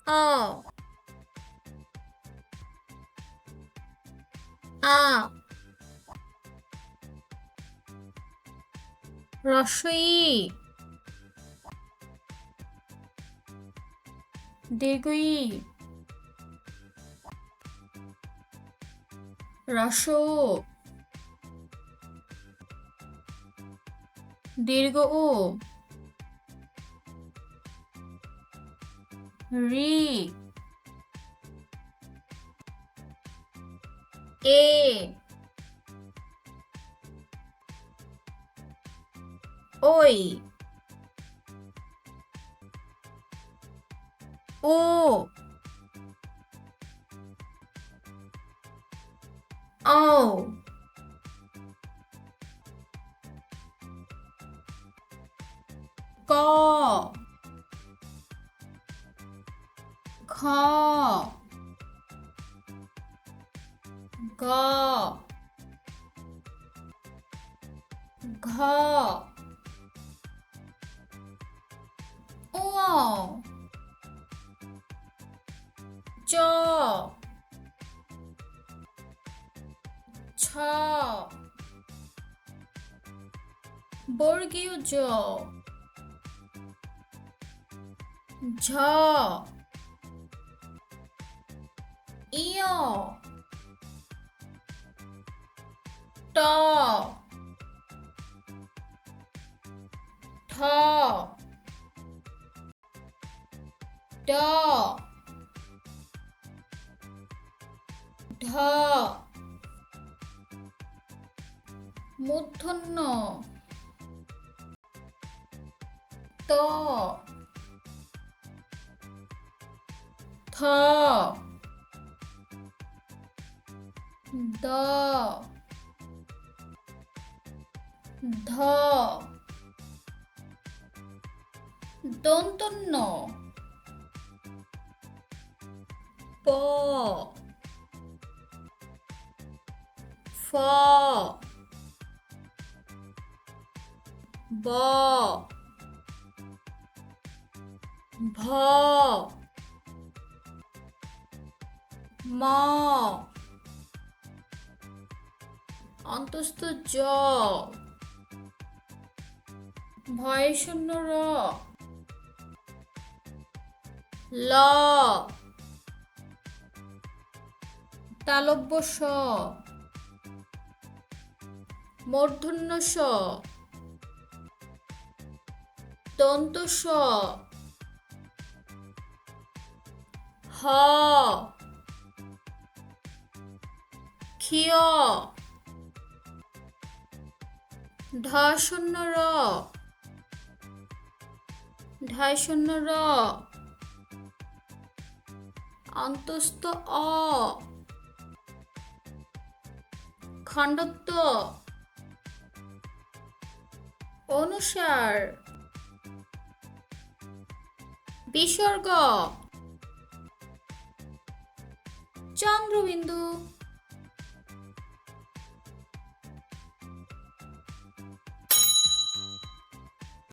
অ আ রস্বই দীর্ঘই রস দীর্ঘ ও রি এ ওই ও ও ক খ গ ঘ ও চ ছ বর্গীয় জ ঝ ইয় ট ঠ ড ঢ মূর্ধন্য ত থ দ ধ দন্তন্য প ফ ব ভ ম অন্তস্থ জ ভয় শূন্য র ল তালব্য স মূর্ধন্য স দন্ত স হ ক্ষিয় ঢ শূন্য র ঢাই শূন্য র অন্তস্থ অ খণ্ডত্ব অনুসার বিসর্গ চন্দ্রবিন্দু